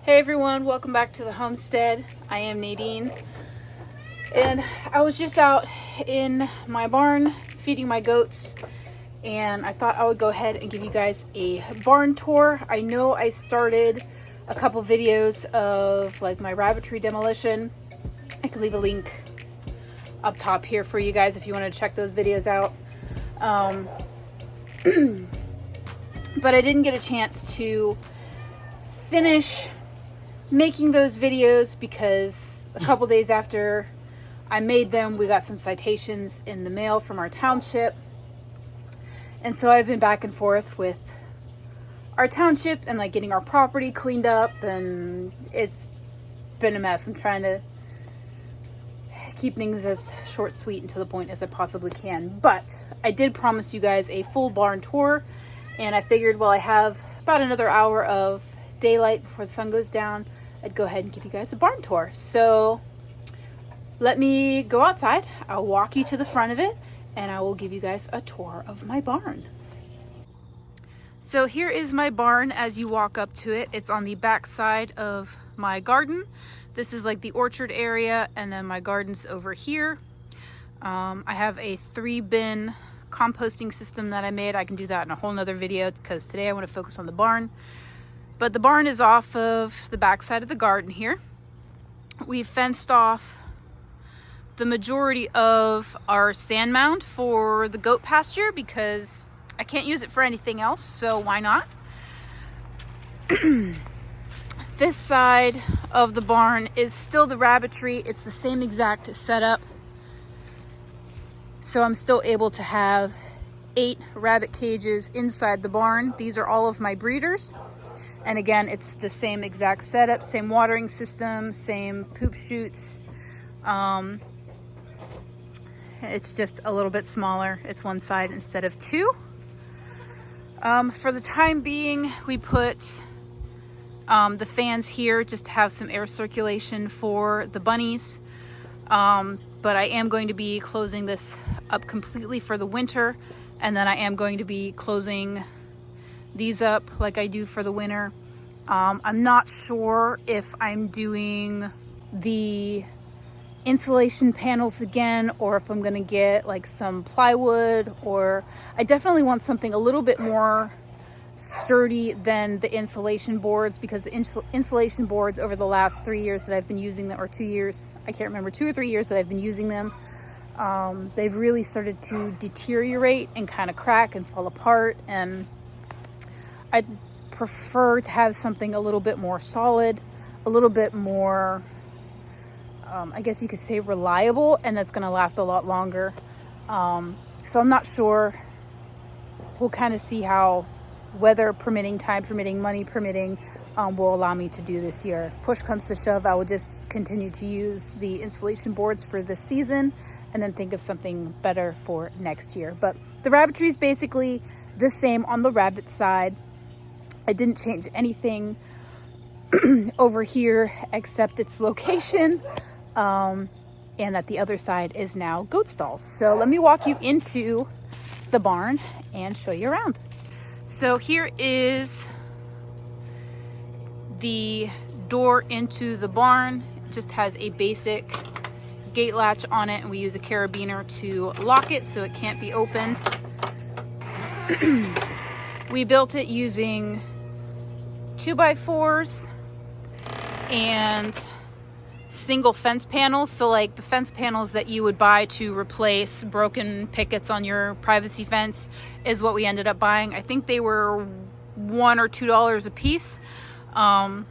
Hey everyone, welcome back to the homestead. I am Nadine, and I was just out in my barn feeding my goats, and I thought I would go ahead and give you guys a barn tour. I know I started a couple videos of like my rabbitry demolition. I can leave a link up top here for you guys if you want to check those videos out. But I didn't get a chance to finish making those videos because a couple days after I made them, we got some citations in the mail from our township. And so I've been back and forth with our township and like getting our property cleaned up, and it's been a mess. I'm trying to keep things as short, sweet, and to the point as I possibly can. But I did promise you guys a full barn tour, and I figured, well, I have about another hour of daylight before the sun goes down, I'd go ahead and give you guys a barn tour. So let me go outside. I'll walk you to the front of it, and I will give you guys a tour of my barn. So here is my barn as you walk up to it. It's on the back side of my garden. This is like the orchard area, and then my garden's over here. I have a 3-bin composting system that I made. I can do that in a whole nother video because today I want to focus on the barn. But the barn is off of the back side of the garden here. We've fenced off the majority of our sand mound for the goat pasture because I can't use it for anything else, so why not? This side of the barn is still the rabbitry. It's the same exact setup. So I'm still able to have 8 rabbit cages inside the barn. These are all of my breeders. And again, it's the same exact setup, same watering system, same poop chutes. It's just a little bit smaller. It's one side instead of 2. For the time being, we put the fans here just to have some air circulation for the bunnies. But I am going to be closing this up completely for the winter. And then I am going to be closing these up like I do for the winter. I'm not sure if I'm doing the insulation panels again, or if I'm gonna get like some plywood, or I definitely want something a little bit more sturdy than the insulation boards, because the insulation boards over the last 3 years that I've been using them, or 2 years, I can't remember, 2 or 3 years that I've been using them, they've really started to deteriorate and kind of crack and fall apart, and I'd prefer to have something a little bit more solid, a little bit more, I guess you could say reliable, and that's going to last a lot longer. So I'm not sure. We'll kind of see how weather permitting, time permitting, money permitting will allow me to do this year. If push comes to shove, I will just continue to use the insulation boards for this season and then think of something better for next year. But the rabbitry is basically the same on the rabbit side. I didn't change anything over here except its location, and that the other side is now goat stalls. So let me walk you into the barn and show you around. So here is the door into the barn. It just has a basic gate latch on it, and we use a carabiner to lock it so it can't be opened. We built it using 2x4s and single fence panels. So like the fence panels that you would buy to replace broken pickets on your privacy fence is what we ended up buying. I think they were $1 or $2 a piece. And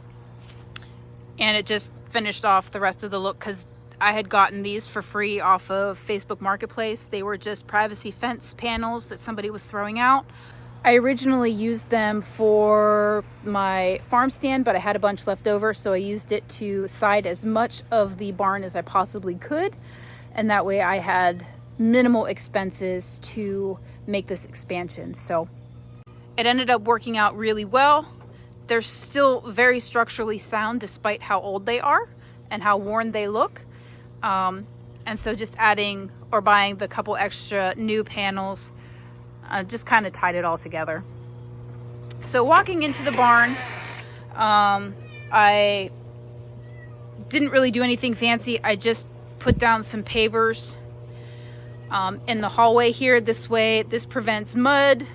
it just finished off the rest of the look because I had gotten these for free off of Facebook Marketplace. They were just privacy fence panels that somebody was throwing out. I originally used them for my farm stand, but I had a bunch left over, so I used it to side as much of the barn as I possibly could, and that way I had minimal expenses to make this expansion. So it ended up working out really well. They're still very structurally sound despite how old they are and how worn they look. And so just adding or buying the couple extra new panels just kind of tied it all together. So walking into the barn, I didn't really do anything fancy. I just put down some pavers in the hallway here. This way, this prevents mud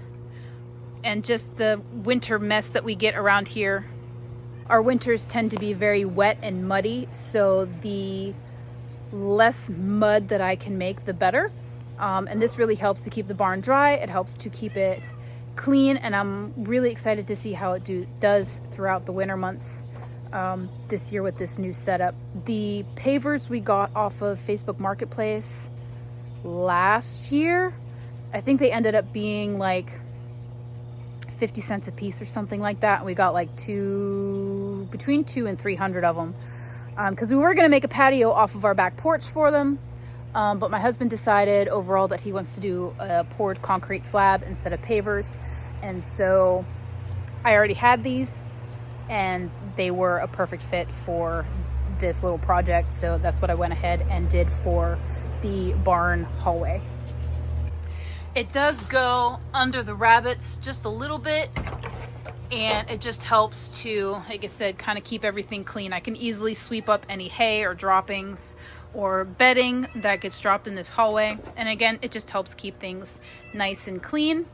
and just the winter mess that we get around here. Our winters tend to be very wet and muddy, so the less mud that I can make, the better. And this really helps to keep the barn dry. It helps to keep it clean, and I'm really excited to see how it does throughout the winter months this year with this new setup. The pavers we got off of Facebook Marketplace last year, I think they ended up being like 50 cents a piece or something like that. We got like between 200 and 300 of them because we were going to make a patio off of our back porch for them, but my husband decided overall that he wants to do a poured concrete slab instead of pavers, and so I already had these and they were a perfect fit for this little project, so that's what I went ahead and did for the barn hallway. It does go under the rabbits just a little bit, and it just helps to, like I said, kind of keep everything clean. I can easily sweep up any hay or droppings or bedding that gets dropped in this hallway. And again, it just helps keep things nice and clean.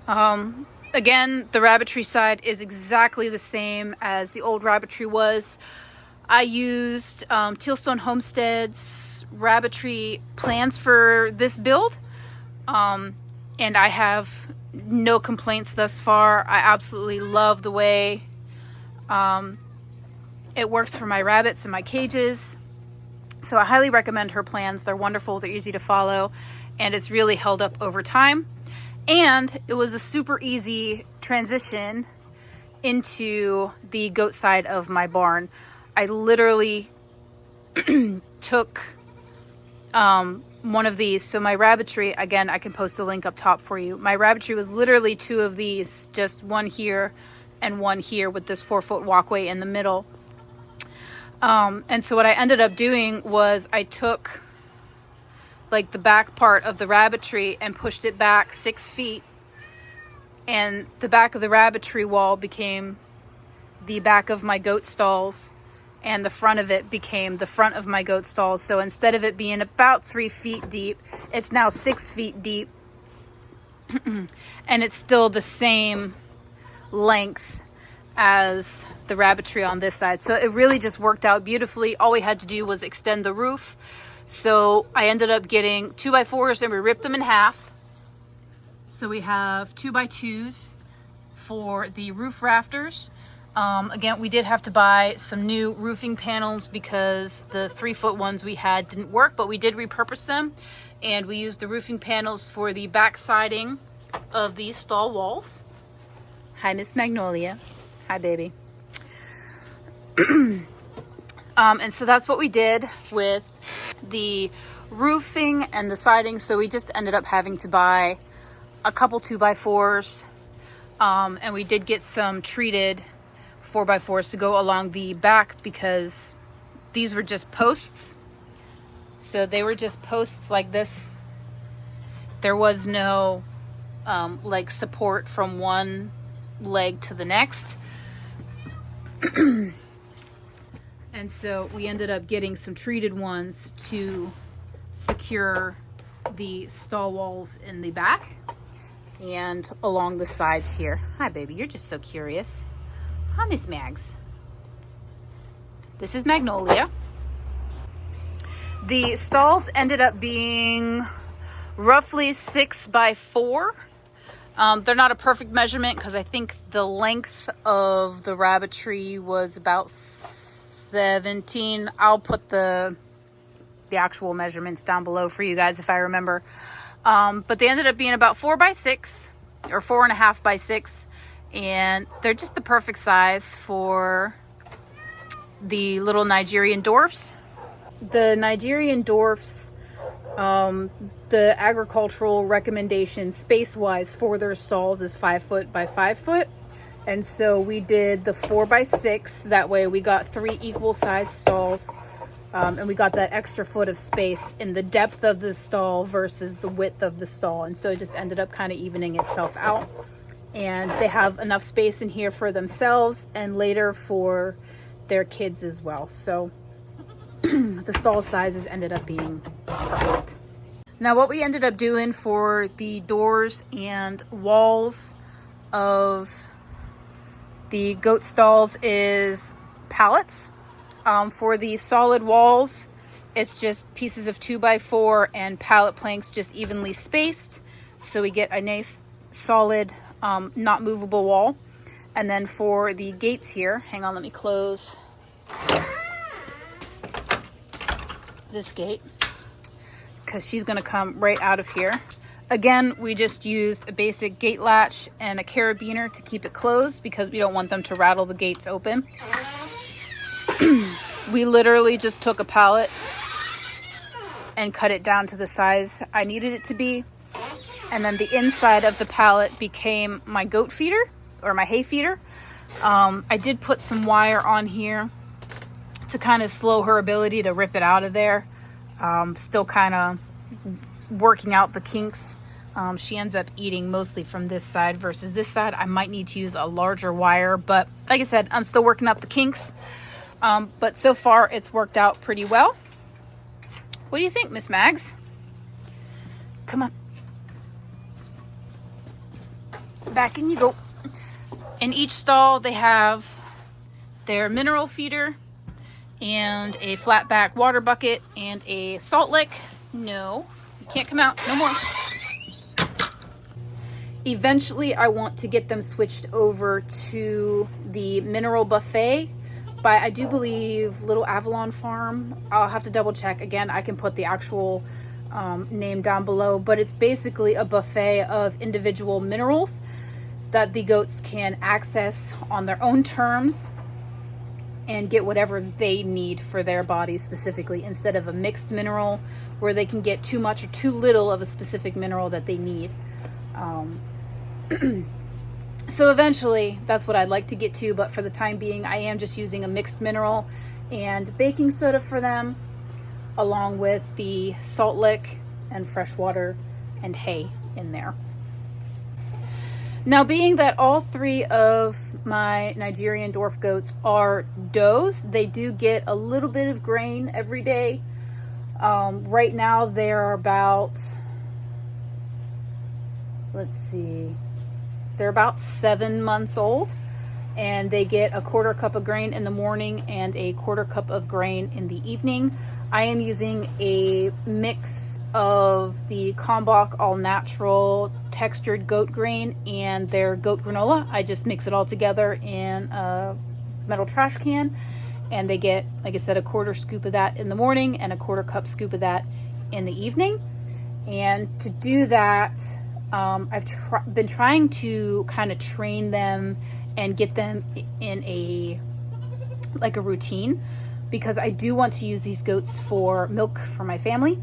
Again, the rabbitry side is exactly the same as the old rabbitry was. I used Tealstone Homestead's rabbitry plans for this build. And I have no complaints thus far. I absolutely love the way it works for my rabbits and my cages. So I highly recommend her plans. They're wonderful, they're easy to follow, and it's really held up over time. And it was a super easy transition into the goat side of my barn. I literally took one of these. So my rabbitry, again, I can post a link up top for you. My rabbitry was literally two of these, just one here and one here with this 4-foot walkway in the middle. And so what I ended up doing was I took like the back part of the rabbitry and pushed it back 6 feet, and the back of the rabbitry wall became the back of my goat stalls, and the front of it became the front of my goat stalls. So instead of it being about 3 feet deep, it's now 6 feet deep. And it's still the same length as the rabbitry on this side. So it really just worked out beautifully. All we had to do was extend the roof. So I ended up getting 2x4s and we ripped them in half. So we have 2x2s for the roof rafters. Again, we did have to buy some new roofing panels because the 3-foot ones we had didn't work, but we did repurpose them, and we used the roofing panels for the back siding of these stall walls. Hi, Miss Magnolia. Hi, baby. And so that's what we did with the roofing and the siding. So we just ended up having to buy a couple 2x4s, and we did get some treated 4x4s to go along the back because these were just posts. So they were just posts like this. There was no like support from one leg to the next. And so we ended up getting some treated ones to secure the stall walls in the back and along the sides here. Hi, baby. You're just so curious. Hi, Miss Mags. This is Magnolia. The stalls ended up being roughly 6x4. They're not a perfect measurement because I think the length of the rabbitry was about 17. I'll put the actual measurements down below for you guys if I remember. But they ended up being about 4x6 or 4.5x6, and they're just the perfect size for the little Nigerian dwarfs. The Nigerian dwarfs, the agricultural recommendation space-wise for their stalls is 5 foot by 5 foot. And so we did the 4x6. That way we got 3 equal sized stalls. And we got that extra foot of space in the depth of the stall versus the width of the stall. And so it just ended up kind of evening itself out. and they have enough space in here for themselves and later for their kids as well. So the stall sizes ended up being perfect. Now what we ended up doing for the doors and walls of the goat stalls is pallets. For the solid walls, it's just pieces of 2x4 and pallet planks just evenly spaced. So we get a nice solid, not movable wall. And then for the gates here, hang on, let me close this gate because she's gonna come right out of here. Again, we just used a basic gate latch and a carabiner to keep it closed because we don't want them to rattle the gates open. We literally just took a pallet and cut it down to the size I needed it to be. And then the inside of the pallet became my goat feeder or my hay feeder. I did put some wire on here to kind of slow her ability to rip it out of there. Still kind of working out the kinks. She ends up eating mostly from this side versus this side. I might need to use a larger wire, but like I said, I'm still working out the kinks. But so far it's worked out pretty well. What do you think, Miss Mags? Come on. Back in you go. In each stall they have their mineral feeder and a flat back water bucket and a salt lick. No, you can't come out, no more. Eventually I want to get them switched over to the mineral buffet by, I do believe, Little Avalon Farm. I'll have to double check. Again, I can put the actual name down below, but it's basically a buffet of individual minerals that the goats can access on their own terms and get whatever they need for their bodies specifically, instead of a mixed mineral where they can get too much or too little of a specific mineral that they need. So eventually that's what I'd like to get to, but for the time being I am just using a mixed mineral and baking soda for them, along with the salt lick and fresh water and hay in there. Now, being that all three of my Nigerian dwarf goats are does, they do get a little bit of grain every day. Right now they're about, let's see, they're about 7 months old, and they get a 1/4 cup of grain in the morning and a 1/4 cup of grain in the evening. I am using a mix of the Kalmbach all natural textured goat grain and their goat granola. I just mix it all together in a metal trash can, and they get, like I said, a 1/4 scoop of that in the morning and a 1/4 cup scoop of that in the evening. And to do that, I've been trying to kind of train them and get them in a routine, because I do want to use these goats for milk for my family.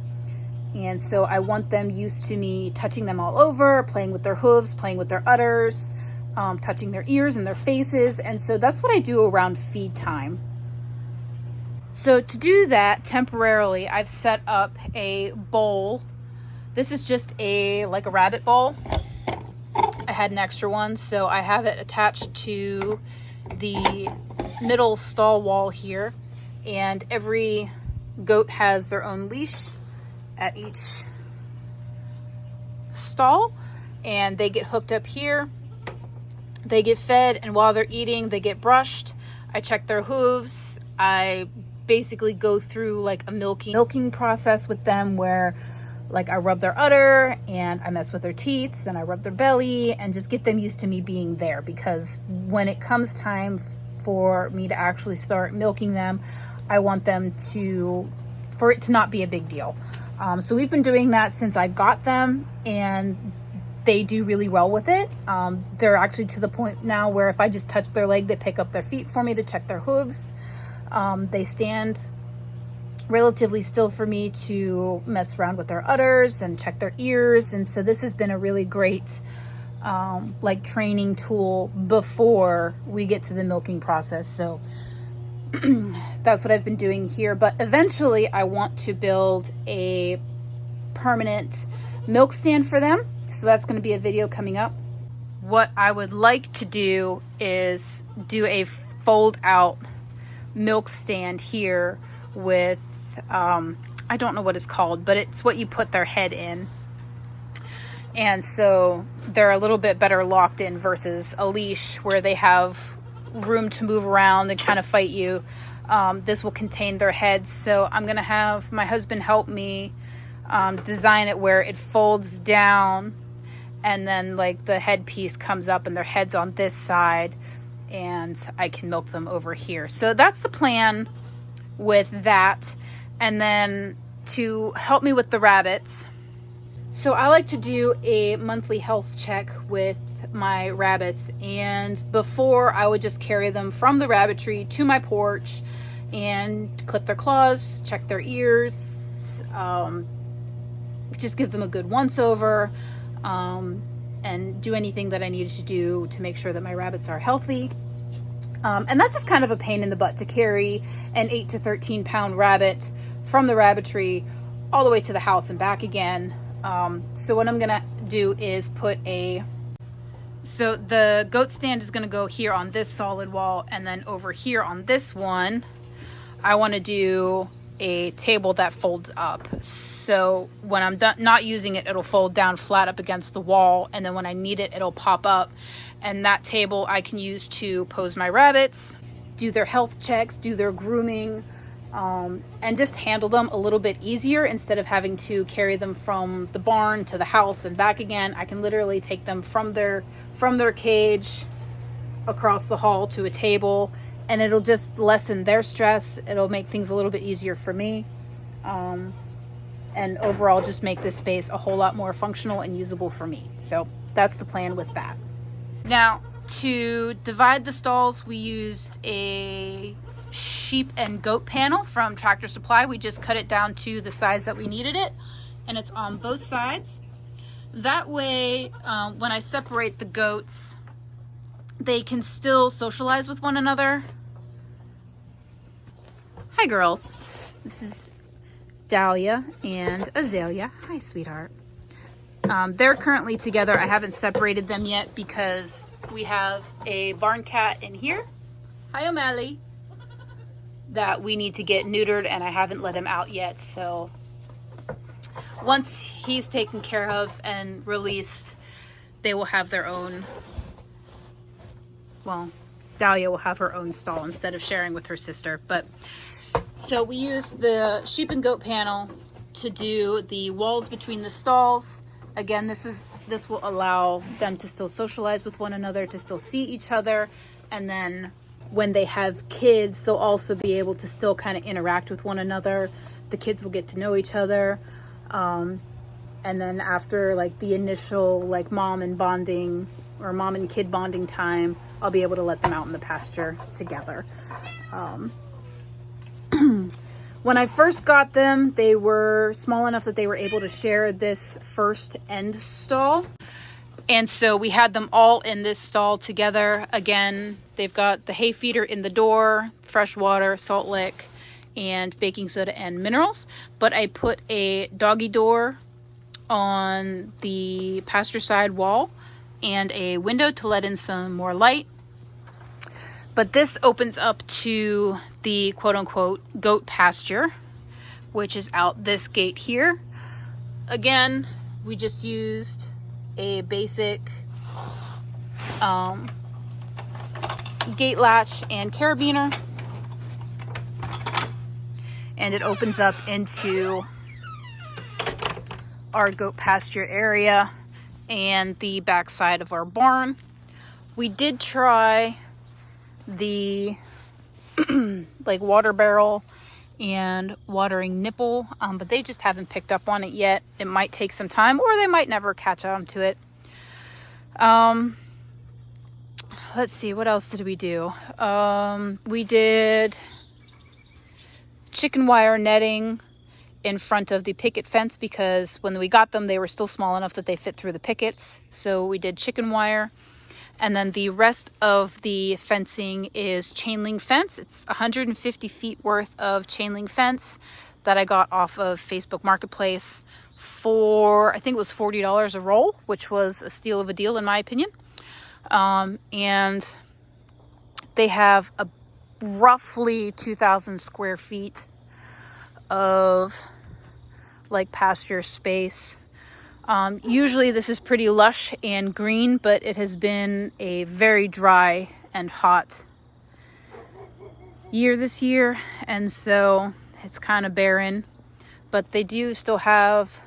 And so I want them used to me touching them all over, playing with their hooves, playing with their udders, touching their ears and their faces. And so that's what I do around feed time. So to do that temporarily, I've set up a bowl. This is just like a rabbit bowl. I had an extra one, so I have it attached to the middle stall wall here. And every goat has their own leash at each stall, and they get hooked up here. They get fed, and while they're eating, they get brushed. I check their hooves. I basically go through like a milking process with them, where like I rub their udder and I mess with their teats and I rub their belly and just get them used to me being there, because when it comes time for me to actually start milking them, I want them for it to not be a big deal. So we've been doing that since I got them, and they do really well with it. They're actually to the point now where if I just touch their leg, they pick up their feet for me to check their hooves. They stand relatively still for me to mess around with their udders and check their ears. And so this has been a really great training tool before we get to the milking process. So that's what I've been doing here. But eventually I want to build a permanent milk stand for them. So that's going to be a video coming up. what I would like to do is do a fold out milk stand here with, I don't know what it's called, but it's what you put their head in. And so they're a little bit better locked in versus a leash where they have room to move around and kind of fight you. This will contain their heads. So I'm going to have my husband help me design it where it folds down and then like the headpiece comes up and their head's on this side and I can milk them over here. So that's the plan with that. And then to help me with the rabbits, so I like to do a monthly health check with my rabbits, and before I would just carry them from the rabbitry to my porch and clip their claws, check their ears, just give them a good once over, and do anything that I needed to do to make sure that my rabbits are healthy. And that's just kind of a pain in the butt to carry an 8 to 13 pound rabbit from the rabbitry all the way to the house and back again. So what I'm gonna do is so the goat stand is gonna go here on this solid wall, and then over here on this one, I wanna do a table that folds up. So when I'm done not using it, it'll fold down flat up against the wall, and then when I need it, it'll pop up. And that table I can use to pose my rabbits, do their health checks, do their grooming, and just handle them a little bit easier instead of having to carry them from the barn to the house and back again. I can literally take them from their cage across the hall to a table, and it'll just lessen their stress. It'll make things a little bit easier for me, and overall just make this space a whole lot more functional and usable for me. So that's the plan with that. Now, to divide the stalls, we used a sheep and goat panel from Tractor Supply. We just cut it down to the size that we needed it, and it's on both sides. That way, when I separate the goats, they can still socialize with one another. Hi, girls. This is Dahlia and Azalea. Hi, sweetheart. They're currently together. I haven't separated them yet because we have a barn cat in here. Hi, O'Malley. That we need to get neutered, and I haven't let him out yet. So once he's taken care of and released, they will have their own, well, Dahlia will have her own stall instead of sharing with her sister. But so we use the sheep and goat panel to do the walls between the stalls. Again, this will allow them to still socialize with one another, to still see each other, and then when they have kids, they'll also be able to still kind of interact with one another. The kids will get to know each other. And then after like the initial like mom and bonding or mom and kid bonding time, I'll be able to let them out in the pasture together. When I first got them, they were small enough that they were able to share this first end stall. And so we had them all in this stall together. Again, they've got the hay feeder in the door, fresh water, salt lick, and baking soda and minerals. But I put a doggy door on the pasture side wall and a window to let in some more light. But this opens up to the quote-unquote goat pasture, which is out this gate here. Again, we just used a basic gate latch and carabiner, and it opens up into our goat pasture area and the back side of our barn. We did try the like water barrel and watering nipple, but they just haven't picked up on it yet. It might take some time, or they might never catch on to it. Let's see, what else did we do? We did chicken wire netting in front of the picket fence because when we got them, they were still small enough that they fit through the pickets. So we did chicken wire. And then the rest of the fencing is chain link fence. It's 150 feet worth of chain link fence that I got off of Facebook Marketplace for, I think it was $40 a roll, which was a steal of a deal in my opinion. And they have a roughly 2,000 square feet of like pasture space. Usually this is pretty lush and green, but it has been a very dry and hot year this year, and so it's kind of barren. But they do still have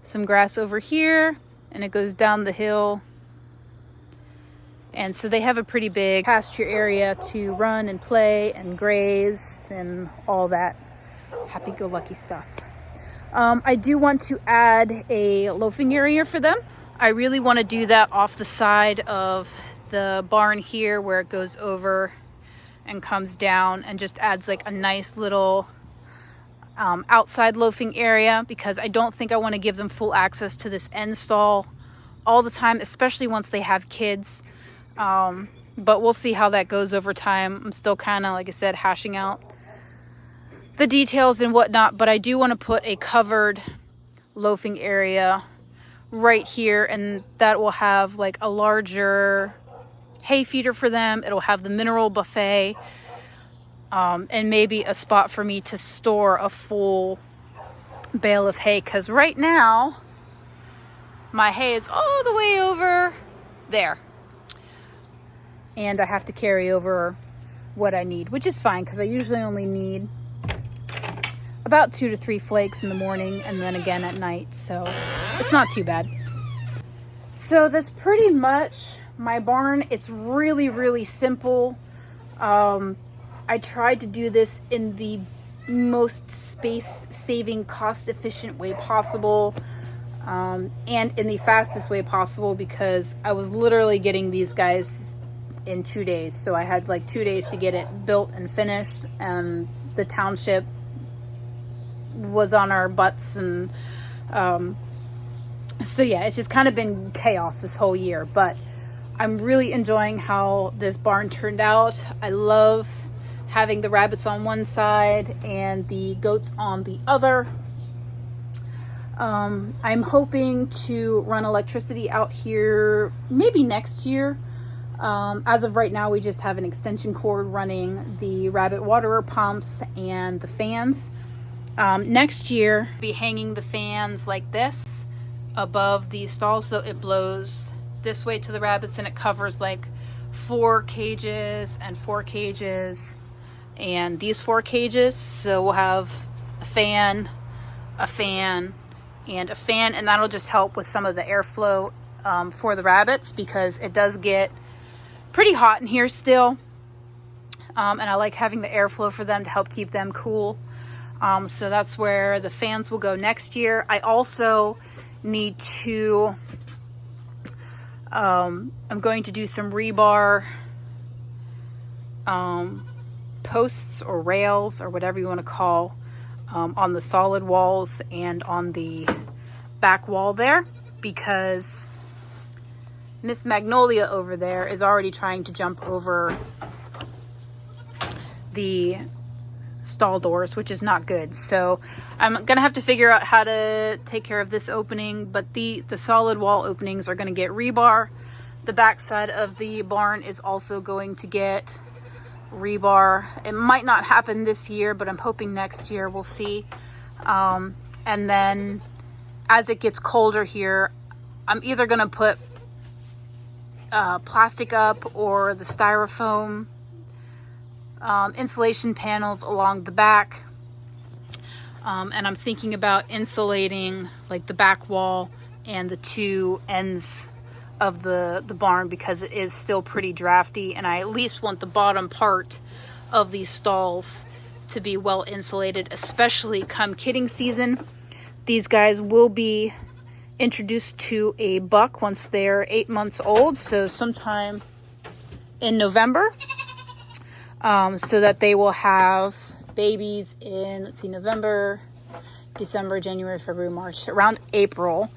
some grass over here, and it goes down the hill. And so they have a pretty big pasture area to run and play and graze and all that happy-go-lucky stuff. I do want to add a loafing area for them. I really want to do that off the side of the barn here where it goes over and comes down and just adds like a nice little outside loafing area, because I don't think I want to give them full access to this end stall all the time, especially once they have kids. But we'll see how that goes over time. I'm still kind of, like I said, hashing out the details and whatnot, but I do want to put a covered loafing area right here, and that will have like a larger hay feeder for them. It'll have the mineral buffet, and maybe a spot for me to store a full bale of hay, because right now my hay is all the way over there, and I have to carry over what I need, which is fine because I usually only need about 2 to 3 flakes in the morning and then again at night, so it's not too bad. So that's pretty much my barn. It's really, really simple. I tried to do this in the most space-saving, cost-efficient way possible, and in the fastest way possible, because I was literally getting these guys in 2 days. So I had like 2 days to get it built and finished, and the township was on our butts, and so yeah, it's just kind of been chaos this whole year, but I'm really enjoying how this barn turned out. I love having the rabbits on one side and the goats on the other. I'm hoping to run electricity out here maybe next year. As of right now, we just have an extension cord running the rabbit waterer pumps and the fans. Next year, I'll be hanging the fans like this above the stalls, so it blows this way to the rabbits, and it covers like 4 cages and 4 cages and these 4 cages. So we'll have a fan, a fan, and a fan, and that'll just help with some of the airflow for the rabbits, because it does get pretty hot in here still, and I like having the airflow for them to help keep them cool. So that's where the fans will go next year. I also need to, I'm going to do some rebar posts or rails or whatever you want to call, on the solid walls and on the back wall there, because Miss Magnolia over there is already trying to jump over the stall doors, which is not good. So I'm gonna have to figure out how to take care of this opening, but the solid wall openings are gonna get rebar. The back side of the barn is also going to get rebar. It might not happen this year, but I'm hoping next year. We'll see. And then as it gets colder here, I'm either gonna put plastic up or the styrofoam insulation panels along the back, and I'm thinking about insulating like the back wall and the 2 ends of the barn, because it is still pretty drafty, and I at least want the bottom part of these stalls to be well insulated, especially come kidding season. These guys will be introduced to a buck once they're 8 months old, so sometime in November, so that they will have babies in, let's see, November, December, January, February, March, around April,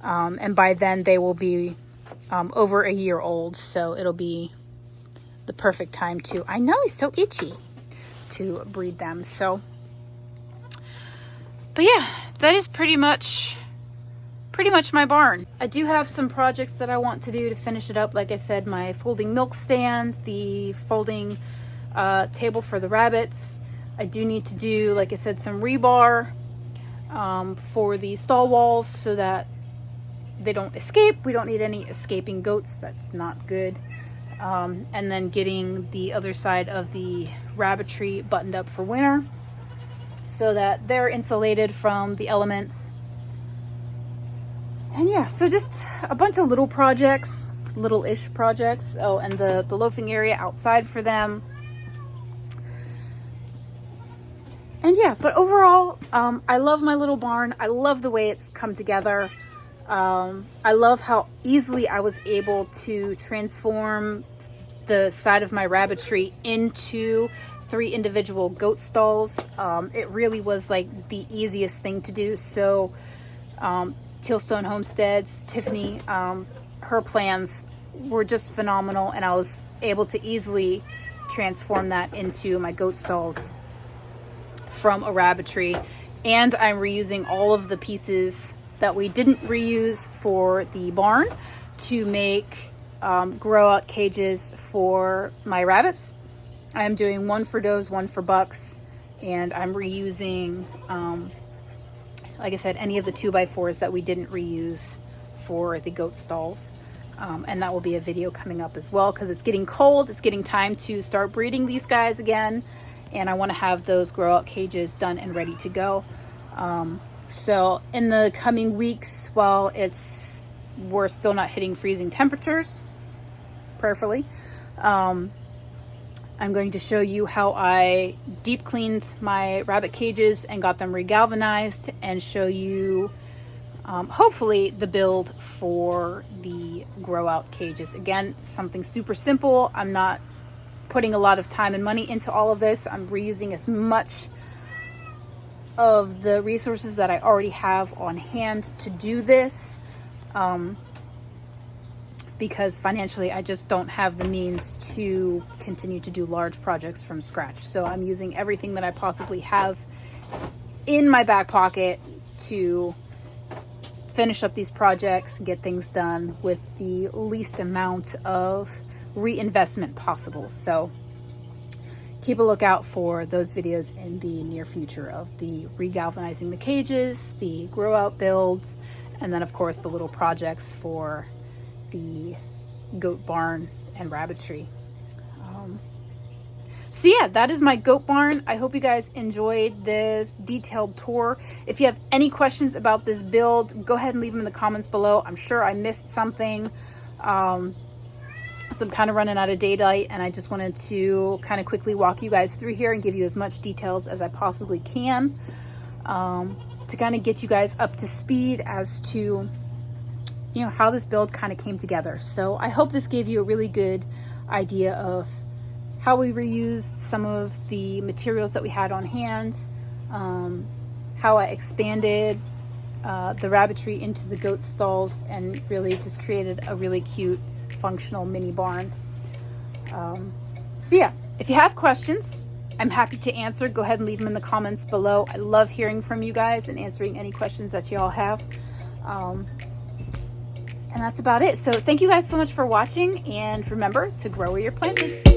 and by then they will be over a year old, so it'll be the perfect time to, I know, he's so itchy, to breed them. So, but yeah, that is pretty much pretty much my barn. I do have some projects that I want to do to finish it up. Like I said, my folding milk stand, the folding table for the rabbits. I do need to do, like I said, some rebar for the stall walls so that they don't escape. We don't need any escaping goats. That's not good. And then getting the other side of the rabbitry buttoned up for winter so that they're insulated from the elements. And yeah, so just a bunch of little projects, little-ish projects. Oh, and the loafing area outside for them. And yeah, but overall, I love my little barn. I love the way it's come together. I love how easily I was able to transform the side of my rabbitry into 3 individual goat stalls. It really was like the easiest thing to do. So Tealstone Homesteads, Tiffany, her plans were just phenomenal, and I was able to easily transform that into my goat stalls from a rabbitry. And I'm reusing all of the pieces that we didn't reuse for the barn to make grow out cages for my rabbits. I'm doing one for does, one for bucks, and I'm reusing like I said, any of the 2x4s that we didn't reuse for the goat stalls. And that will be a video coming up as well, because it's getting cold. It's getting time to start breeding these guys again, and I want to have those grow out cages done and ready to go. So in the coming weeks, while we're still not hitting freezing temperatures, prayerfully, I'm going to show you how I deep cleaned my rabbit cages and got them regalvanized, and show you hopefully the build for the grow out cages. Again, something super simple. I'm not putting a lot of time and money into all of this. I'm reusing as much of the resources that I already have on hand to do this, because financially I just don't have the means to continue to do large projects from scratch. So I'm using everything that I possibly have in my back pocket to finish up these projects and get things done with the least amount of reinvestment possible. So keep a lookout for those videos in the near future of the regalvanizing the cages, the grow out builds, and then of course the little projects for the goat barn and rabbitry. So yeah, that is my goat barn. I hope you guys enjoyed this detailed tour. If you have any questions about this build, go ahead and leave them in the comments below. I'm sure I missed something. So I'm kind of running out of daylight, and I just wanted to kind of quickly walk you guys through here and give you as much details as I possibly can, to kind of get you guys up to speed as to, you know, how this build kind of came together. So I hope this gave you a really good idea of how we reused some of the materials that we had on hand, how I expanded the rabbitry into the goat stalls, and really just created a really cute functional mini barn. So yeah, if you have questions, I'm happy to answer. Go ahead and leave them in the comments below. I love hearing from you guys and answering any questions that you all have. And that's about it. So thank you guys so much for watching, and remember to grow where you're planted.